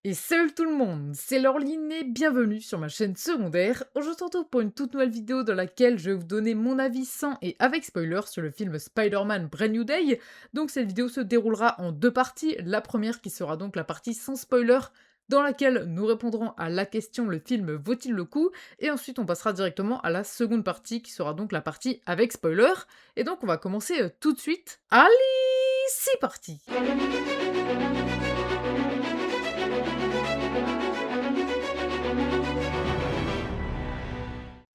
Et salut tout le monde, c'est Laureline et bienvenue sur ma chaîne secondaire. Aujourd'hui, on se retrouve pour une toute nouvelle vidéo dans laquelle je vais vous donner mon avis sans et avec spoiler sur le film Spider-Man Brand New Day. Donc cette vidéo se déroulera en deux parties. La première qui sera donc la partie sans spoiler, dans laquelle nous répondrons à la question le film vaut-il le coup? Et ensuite on passera directement à la seconde partie qui sera donc la partie avec spoiler. Et donc on va commencer tout de suite. Allez, c'est parti!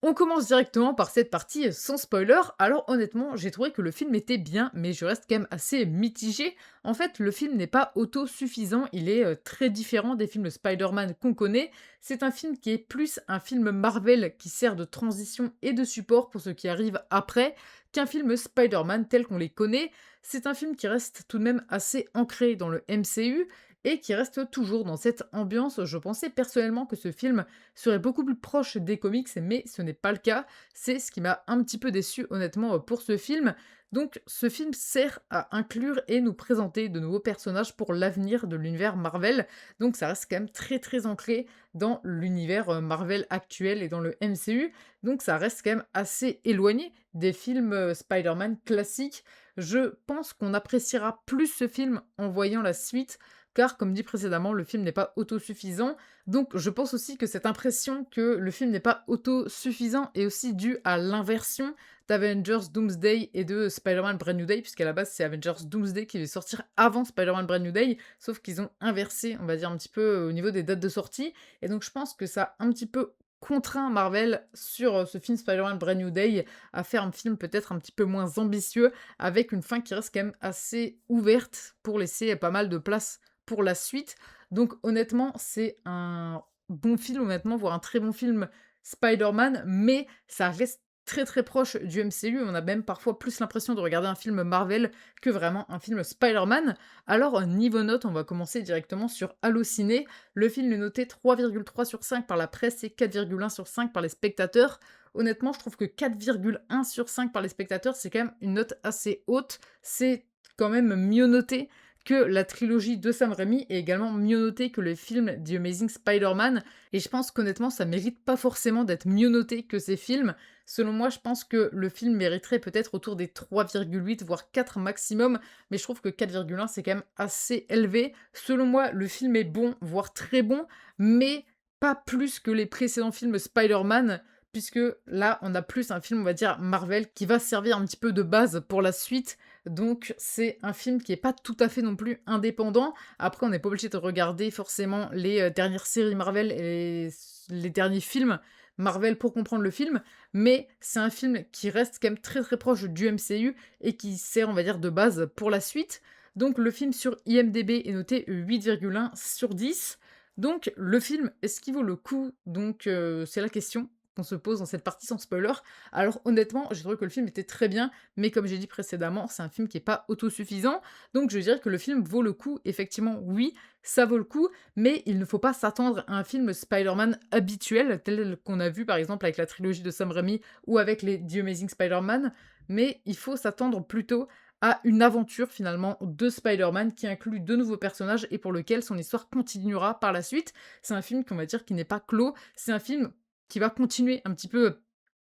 On commence directement par cette partie sans spoiler. Alors honnêtement, j'ai trouvé que le film était bien, mais je reste quand même assez mitigé. En fait, le film n'est pas autosuffisant, il est très différent des films de Spider-Man qu'on connaît. C'est un film qui est plus un film Marvel qui sert de transition et de support pour ce qui arrive après, qu'un film Spider-Man tel qu'on les connaît. C'est un film qui reste tout de même assez ancré dans le MCU et qui reste toujours dans cette ambiance. Je pensais personnellement que ce film serait beaucoup plus proche des comics, mais ce n'est pas le cas. C'est ce qui m'a un petit peu déçu honnêtement pour ce film. Donc ce film sert à inclure et nous présenter de nouveaux personnages pour l'avenir de l'univers Marvel. Donc ça reste quand même très très ancré dans l'univers Marvel actuel et dans le MCU. Donc ça reste quand même assez éloigné des films Spider-Man classiques. Je pense qu'on appréciera plus ce film en voyant la suite, car comme dit précédemment, le film n'est pas autosuffisant. Donc je pense aussi que cette impression que le film n'est pas autosuffisant est aussi due à l'inversion d'Avengers Doomsday et de Spider-Man Brand New Day, puisqu'à la base c'est Avengers Doomsday qui devait sortir avant Spider-Man Brand New Day, sauf qu'ils ont inversé, on va dire un petit peu au niveau des dates de sortie, et donc je pense que ça a un petit peu contraint Marvel sur ce film Spider-Man Brand New Day à faire un film peut-être un petit peu moins ambitieux, avec une fin qui reste quand même assez ouverte pour laisser pas mal de place pour la suite. Donc honnêtement, c'est un bon film, honnêtement, voire un très bon film Spider-Man, mais ça reste très très proche du MCU. On a même parfois plus l'impression de regarder un film Marvel que vraiment un film Spider-Man. Alors, niveau note, on va commencer directement sur Allociné. Le film est noté 3,3 sur 5 par la presse et 4,1 sur 5 par les spectateurs. Honnêtement, je trouve que 4,1 sur 5 par les spectateurs, c'est quand même une note assez haute. C'est quand même mieux noté que la trilogie de Sam Raimi est également mieux notée que le film The Amazing Spider-Man, et je pense qu'honnêtement, ça mérite pas forcément d'être mieux noté que ces films. Selon moi, je pense que le film mériterait peut-être autour des 3,8 voire 4 maximum, mais je trouve que 4,1 c'est quand même assez élevé. Selon moi, le film est bon, voire très bon, mais pas plus que les précédents films Spider-Man, puisque là, on a plus un film, on va dire, Marvel, qui va servir un petit peu de base pour la suite. Donc c'est un film qui est pas tout à fait non plus indépendant. Après, on n'est pas obligé de regarder forcément les dernières séries Marvel et les derniers films Marvel pour comprendre le film, mais c'est un film qui reste quand même très très proche du MCU et qui sert, on va dire, de base pour la suite. Donc le film sur IMDb est noté 8,1 sur 10. Donc le film, est-ce qu'il vaut le coup? Donc c'est la question qu'on se pose dans cette partie sans spoiler. Alors honnêtement, j'ai trouvé que le film était très bien, mais comme j'ai dit précédemment, c'est un film qui est pas autosuffisant, donc je dirais que le film vaut le coup. Effectivement, oui, ça vaut le coup, mais il ne faut pas s'attendre à un film Spider-Man habituel, tel qu'on a vu par exemple avec la trilogie de Sam Raimi ou avec les The Amazing Spider-Man, mais il faut s'attendre plutôt à une aventure finalement de Spider-Man qui inclut de nouveaux personnages et pour lequel son histoire continuera par la suite. C'est un film qu'on va dire qui n'est pas clos, c'est un film qui va continuer un petit peu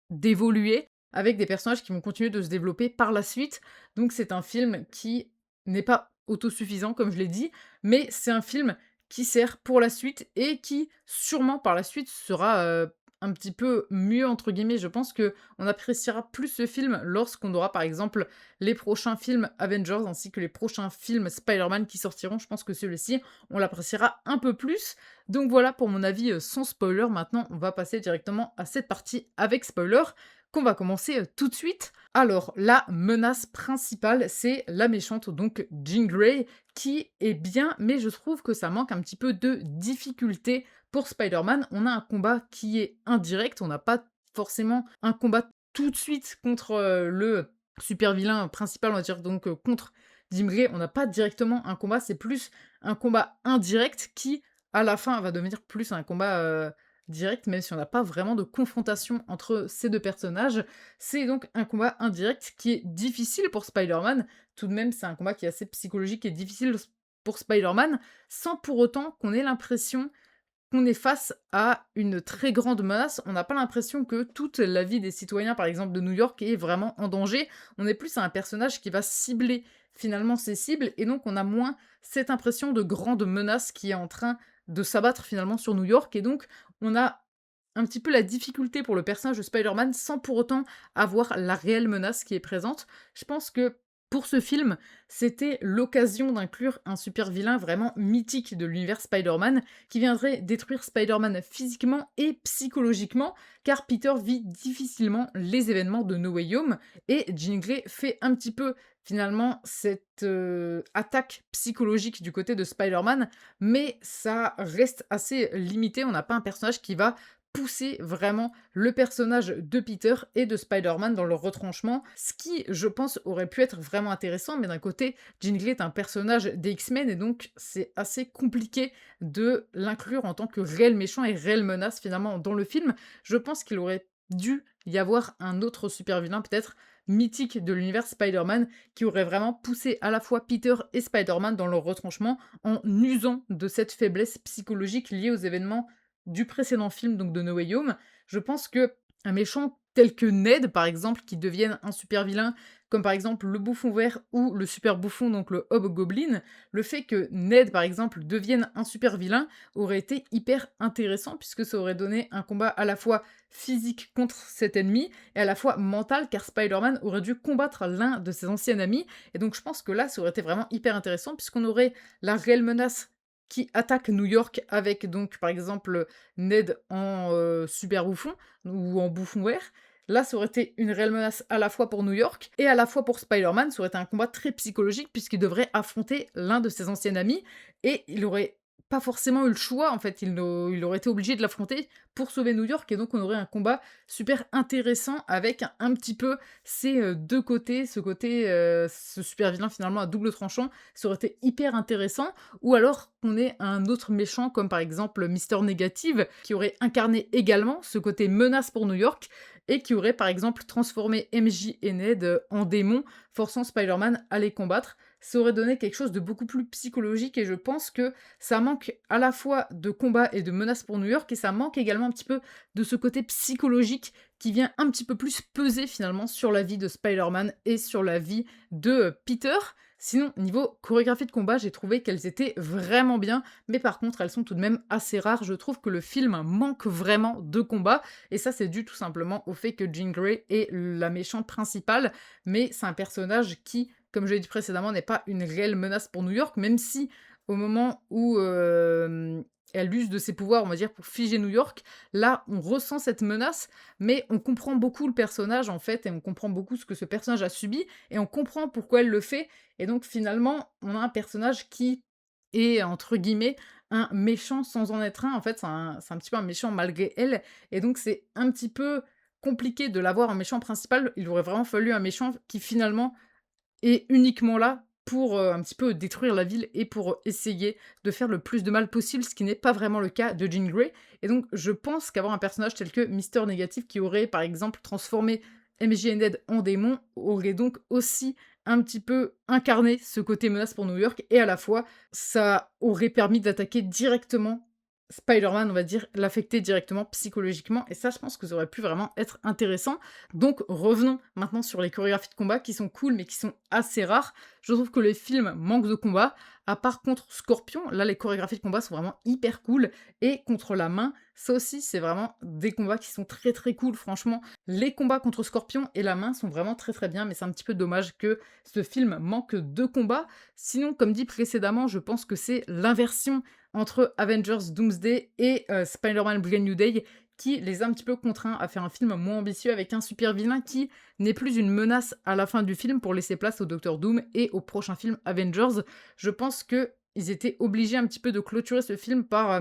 d'évoluer avec des personnages qui vont continuer de se développer par la suite. Donc c'est un film qui n'est pas autosuffisant, comme je l'ai dit, mais c'est un film qui sert pour la suite et qui, sûrement par la suite, sera un petit peu mieux, entre guillemets. Je pense que on appréciera plus ce film lorsqu'on aura, par exemple, les prochains films Avengers ainsi que les prochains films Spider-Man qui sortiront. Je pense que celui-ci, on l'appréciera un peu plus. Donc voilà pour mon avis sans spoiler. Maintenant, on va passer directement à cette partie avec spoiler qu'on va commencer tout de suite. Alors, la menace principale, c'est la méchante, donc Jean Grey, qui est bien, mais je trouve que ça manque un petit peu de difficulté pour Spider-Man. On a un combat qui est indirect, on n'a pas forcément un combat tout de suite contre le super vilain principal, on va dire, donc contre Jean Grey. On n'a pas directement un combat, c'est plus un combat indirect qui, à la fin, va devenir plus un combat direct, même si on n'a pas vraiment de confrontation entre ces deux personnages. C'est donc un combat indirect qui est difficile pour Spider-Man. Tout de même, c'est un combat qui est assez psychologique et difficile pour Spider-Man, sans pour autant qu'on ait l'impression qu'on est face à une très grande menace. On n'a pas l'impression que toute la vie des citoyens, par exemple de New York, est vraiment en danger. On est plus à un personnage qui va cibler finalement ses cibles et donc on a moins cette impression de grande menace qui est en train de s'abattre finalement sur New York et donc on a un petit peu la difficulté pour le personnage de Spider-Man sans pour autant avoir la réelle menace qui est présente. Je pense que pour ce film, c'était l'occasion d'inclure un super vilain vraiment mythique de l'univers Spider-Man qui viendrait détruire Spider-Man physiquement et psychologiquement, car Peter vit difficilement les événements de No Way Home, et Jean Grey fait un petit peu finalement cette attaque psychologique du côté de Spider-Man, mais ça reste assez limité, on n'a pas un personnage qui va pousser vraiment le personnage de Peter et de Spider-Man dans leur retranchement, ce qui, je pense, aurait pu être vraiment intéressant, mais d'un côté, Jean Grey est un personnage des X-Men et donc c'est assez compliqué de l'inclure en tant que réel méchant et réelle menace finalement dans le film. Je pense qu'il aurait dû y avoir un autre super vilain peut-être mythique de l'univers Spider-Man qui aurait vraiment poussé à la fois Peter et Spider-Man dans leur retranchement en usant de cette faiblesse psychologique liée aux événements du précédent film, donc de No Way Home. Je pense que un méchant tel que Ned, par exemple, qui devienne un super vilain, comme par exemple le bouffon vert ou le super bouffon, donc le Hobgoblin, le fait que Ned, par exemple, devienne un super vilain aurait été hyper intéressant puisque ça aurait donné un combat à la fois physique contre cet ennemi et à la fois mental car Spider-Man aurait dû combattre l'un de ses anciens amis et donc je pense que là ça aurait été vraiment hyper intéressant puisqu'on aurait la réelle menace qui attaque New York avec donc par exemple Ned en super bouffon ou en bouffon vert. Là, ça aurait été une réelle menace à la fois pour New York et à la fois pour Spider-Man. Ça aurait été un combat très psychologique puisqu'il devrait affronter l'un de ses anciens amis et il aurait pas forcément eu le choix en fait. Il aurait été obligé de l'affronter pour sauver New York et donc on aurait un combat super intéressant avec un petit peu ces deux côtés, ce super vilain finalement à double tranchant. Ça aurait été hyper intéressant ou alors qu'on ait un autre méchant comme par exemple Mister Négative qui aurait incarné également ce côté menace pour New York et qui aurait par exemple transformé MJ et Ned en démons, forçant Spider-Man à les combattre. Ça aurait donné quelque chose de beaucoup plus psychologique et je pense que ça manque à la fois de combat et de menace pour New York et ça manque également un petit peu de ce côté psychologique qui vient un petit peu plus peser finalement sur la vie de Spider-Man et sur la vie de Peter. Sinon, niveau chorégraphie de combat, j'ai trouvé qu'elles étaient vraiment bien, mais par contre, elles sont tout de même assez rares. Je trouve que le film manque vraiment de combat, et ça, c'est dû tout simplement au fait que Jean Grey est la méchante principale, mais c'est un personnage qui, comme je l'ai dit précédemment, n'est pas une réelle menace pour New York, même si au moment où elle use de ses pouvoirs, on va dire, pour figer New York, là, on ressent cette menace, mais on comprend beaucoup le personnage, en fait, et on comprend beaucoup ce que ce personnage a subi, et on comprend pourquoi elle le fait, et donc finalement, on a un personnage qui est, entre guillemets, un méchant sans en être un. En fait, c'est un petit peu un méchant malgré elle, et donc c'est un petit peu compliqué de l'avoir en méchant principal. Il aurait vraiment fallu un méchant qui finalement est uniquement là pour, un petit peu détruire la ville et pour essayer de faire le plus de mal possible, ce qui n'est pas vraiment le cas de Jean Grey et donc je pense qu'avoir un personnage tel que Mister Négatif qui aurait, par exemple, transformé MJ et Ned en démons, aurait donc aussi un petit peu incarné ce côté menace pour New York et à la fois, ça aurait permis d'attaquer directement Spider-Man, on va dire, l'affecter directement psychologiquement et ça, je pense que ça aurait pu vraiment être intéressant. Donc revenons maintenant sur les chorégraphies de combat qui sont cool, mais qui sont assez rares. Je trouve que les films manquent de combat, à part contre Scorpion, là les chorégraphies de combat sont vraiment hyper cool, et contre la main, ça aussi c'est vraiment des combats qui sont très très cool, franchement. Les combats contre Scorpion et la main sont vraiment très très bien, mais c'est un petit peu dommage que ce film manque de combat. Sinon, comme dit précédemment, je pense que c'est l'inversion entre Avengers Doomsday et Spider-Man Brand New Day qui les a un petit peu contraints à faire un film moins ambitieux avec un super vilain qui n'est plus une menace à la fin du film pour laisser place au Docteur Doom et au prochain film Avengers. Je pense que ils étaient obligés un petit peu de clôturer ce film par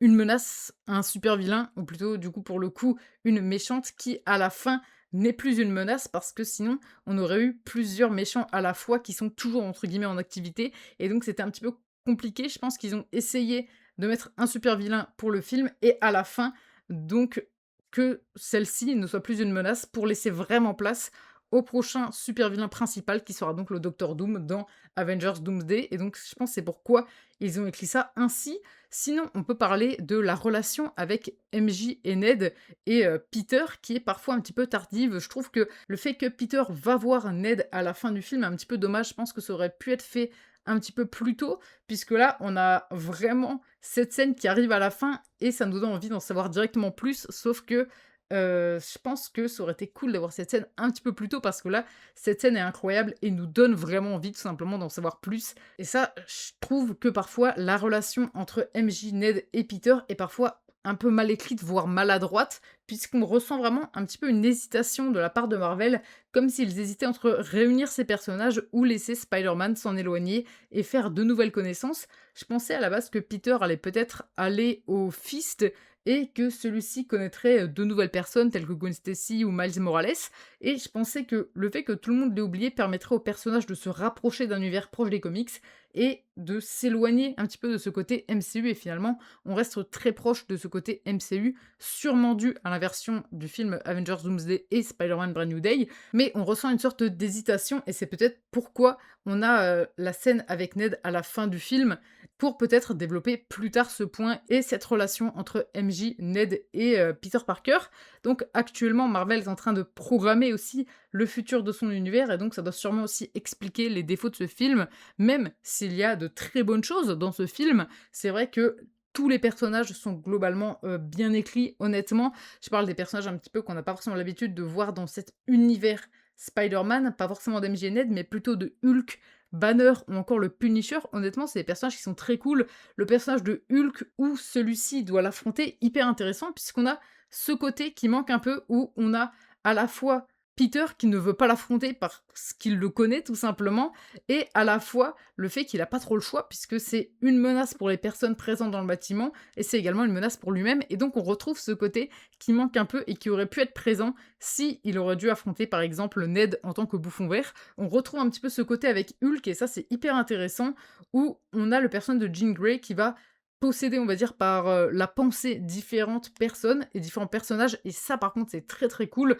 une menace, un super vilain, ou plutôt du coup pour le coup une méchante qui à la fin n'est plus une menace parce que sinon on aurait eu plusieurs méchants à la fois qui sont toujours entre guillemets en activité et donc c'était un petit peu compliqué. Je pense qu'ils ont essayé de mettre un super vilain pour le film et à la fin donc que celle-ci ne soit plus une menace pour laisser vraiment place au prochain super vilain principal qui sera donc le Docteur Doom dans Avengers Doomsday et donc je pense que c'est pourquoi ils ont écrit ça ainsi. Sinon, on peut parler de la relation avec MJ et Ned et Peter qui est parfois un petit peu tardive. Je trouve que le fait que Peter va voir Ned à la fin du film est un petit peu dommage. Je pense que ça aurait pu être fait un petit peu plus tôt, puisque là, on a vraiment cette scène qui arrive à la fin et ça nous donne envie d'en savoir directement plus, sauf que je pense que ça aurait été cool d'avoir cette scène un petit peu plus tôt parce que là, cette scène est incroyable et nous donne vraiment envie tout simplement d'en savoir plus. Et ça, je trouve que parfois la relation entre MJ, Ned et Peter est parfois un peu mal écrite, voire maladroite, puisqu'on ressent vraiment un petit peu une hésitation de la part de Marvel, comme s'ils hésitaient entre réunir ces personnages ou laisser Spider-Man s'en éloigner et faire de nouvelles connaissances. Je pensais à la base que Peter allait peut-être aller au Fist et que celui-ci connaîtrait de nouvelles personnes telles que Gwen Stacy ou Miles Morales, et je pensais que le fait que tout le monde l'ait oublié permettrait au personnage de se rapprocher d'un univers proche des comics et de s'éloigner un petit peu de ce côté MCU, et finalement on reste très proche de ce côté MCU, sûrement dû à l'inversion du film Avengers Doomsday et Spider-Man Brand New Day, mais on ressent une sorte d'hésitation et c'est peut-être pourquoi on a la scène avec Ned à la fin du film, pour peut-être développer plus tard ce point et cette relation entre MJ, Ned et Peter Parker. Donc actuellement, Marvel est en train de programmer aussi le futur de son univers et donc ça doit sûrement aussi expliquer les défauts de ce film, même s'il y a de très bonnes choses dans ce film. C'est vrai que tous les personnages sont globalement bien écrits, honnêtement. Je parle des personnages un petit peu qu'on n'a pas forcément l'habitude de voir dans cet univers Spider-Man, pas forcément d'MJ et Ned, mais plutôt de Hulk, Banner ou encore le Punisher. Honnêtement, c'est des personnages qui sont très cool. Le personnage de Hulk, où celui-ci doit l'affronter, hyper intéressant, puisqu'on a ce côté qui manque un peu, où on a à la fois Peter qui ne veut pas l'affronter parce qu'il le connaît tout simplement, et à la fois le fait qu'il n'a pas trop le choix, puisque c'est une menace pour les personnes présentes dans le bâtiment, et c'est également une menace pour lui-même, et donc on retrouve ce côté qui manque un peu et qui aurait pu être présent si il aurait dû affronter par exemple Ned en tant que bouffon vert. On retrouve un petit peu ce côté avec Hulk, et ça c'est hyper intéressant, où on a le personnage de Jean Grey qui va possédé, on va dire, par la pensée différentes personnes et différents personnages, et ça par contre c'est très très cool.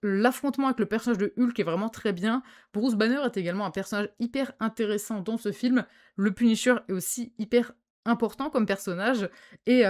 L'affrontement avec le personnage de Hulk est vraiment très bien. Bruce Banner est également un personnage hyper intéressant dans ce film. Le Punisher est aussi hyper important comme personnage. Et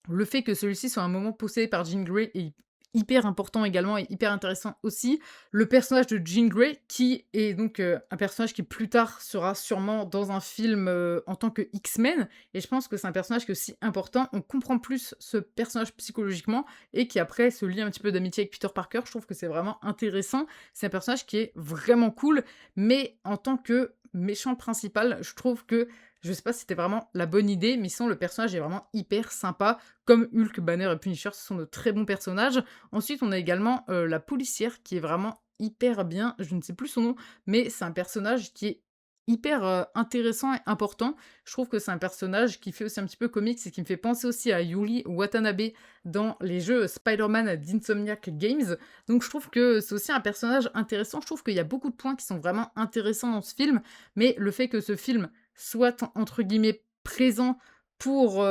le fait que celui-ci soit à un moment possédé par Jean Grey est hyper important également et hyper intéressant aussi. Le personnage de Jean Grey, qui est donc un personnage qui plus tard sera sûrement dans un film en tant que X-Men. Et je pense que c'est un personnage qui est aussi important. On comprend plus ce personnage psychologiquement et qui après se lie un petit peu d'amitié avec Peter Parker. Je trouve que c'est vraiment intéressant. C'est un personnage qui est vraiment cool, mais en tant que méchant principal, je trouve que je sais pas si c'était vraiment la bonne idée, mais sinon le personnage est vraiment hyper sympa. Comme Hulk, Banner et Punisher, ce sont de très bons personnages. Ensuite, on a également la policière qui est vraiment hyper bien. Je ne sais plus son nom, mais c'est un personnage qui est hyper intéressant et important. Je trouve que c'est un personnage qui fait aussi un petit peu comics et qui me fait penser aussi à Yuri Watanabe dans les jeux Spider-Man d'Insomniac Games. Donc je trouve que c'est aussi un personnage intéressant. Je trouve qu'il y a beaucoup de points qui sont vraiment intéressants dans ce film, mais le fait que ce film soit entre guillemets présent pour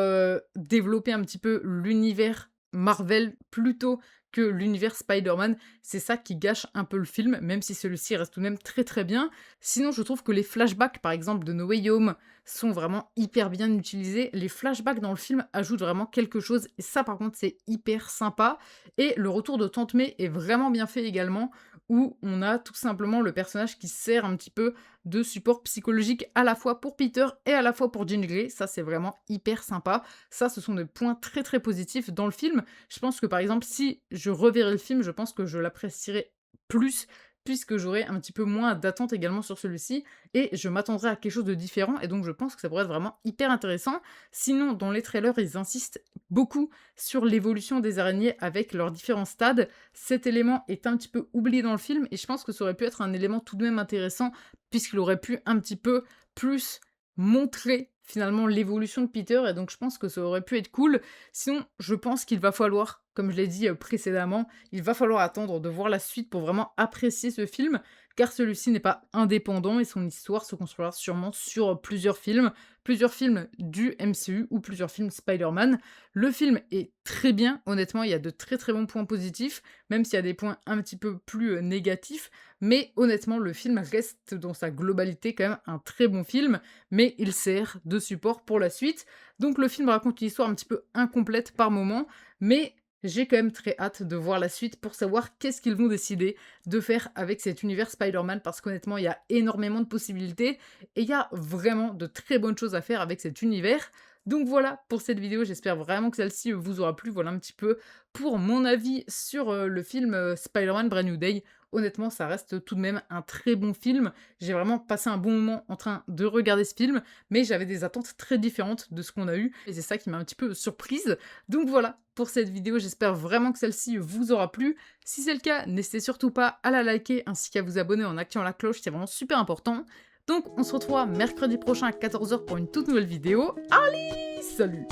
développer un petit peu l'univers Marvel plutôt que l'univers Spider-Man, c'est ça qui gâche un peu le film, même si celui-ci reste tout de même très très bien. Sinon, je trouve que les flashbacks, par exemple, de No Way Home, sont vraiment hyper bien utilisés. Les flashbacks dans le film ajoutent vraiment quelque chose, et ça, par contre, c'est hyper sympa. Et le retour de Tante May est vraiment bien fait également, où on a tout simplement le personnage qui sert un petit peu de support psychologique à la fois pour Peter et à la fois pour Jean Grey. Ça, c'est vraiment hyper sympa. Ça, ce sont des points très très positifs dans le film. Je pense que par exemple, si je reverrais le film, je pense que je l'apprécierais plus puisque j'aurais un petit peu moins d'attente également sur celui-ci et je m'attendrais à quelque chose de différent et donc je pense que ça pourrait être vraiment hyper intéressant. Sinon, dans les trailers, ils insistent beaucoup sur l'évolution des araignées avec leurs différents stades. Cet élément est un petit peu oublié dans le film et je pense que ça aurait pu être un élément tout de même intéressant puisqu'il aurait pu un petit peu plus montrer finalement l'évolution de Peter et donc je pense que ça aurait pu être cool. Sinon, je pense qu'il va falloir, comme je l'ai dit précédemment, il va falloir attendre de voir la suite pour vraiment apprécier ce film, car celui-ci n'est pas indépendant et son histoire se construira sûrement sur plusieurs films du MCU ou plusieurs films Spider-Man. Le film est très bien, honnêtement, il y a de très très bons points positifs, même s'il y a des points un petit peu plus négatifs, mais honnêtement, le film reste dans sa globalité quand même un très bon film, mais il sert de support pour la suite. Donc le film raconte une histoire un petit peu incomplète par moment, mais j'ai quand même très hâte de voir la suite pour savoir qu'est-ce qu'ils vont décider de faire avec cet univers Spider-Man, parce qu'honnêtement, il y a énormément de possibilités et il y a vraiment de très bonnes choses à faire avec cet univers. Donc voilà pour cette vidéo, j'espère vraiment que celle-ci vous aura plu. Voilà un petit peu pour mon avis sur le film Spider-Man Brand New Day. Honnêtement, ça reste tout de même un très bon film. J'ai vraiment passé un bon moment en train de regarder ce film, mais j'avais des attentes très différentes de ce qu'on a eu, et c'est ça qui m'a un petit peu surprise. Donc voilà pour cette vidéo, j'espère vraiment que celle-ci vous aura plu. Si c'est le cas, n'hésitez surtout pas à la liker ainsi qu'à vous abonner en activant la cloche, c'est vraiment super important. Donc on se retrouve mercredi prochain à 14 h pour une toute nouvelle vidéo. Allez, salut!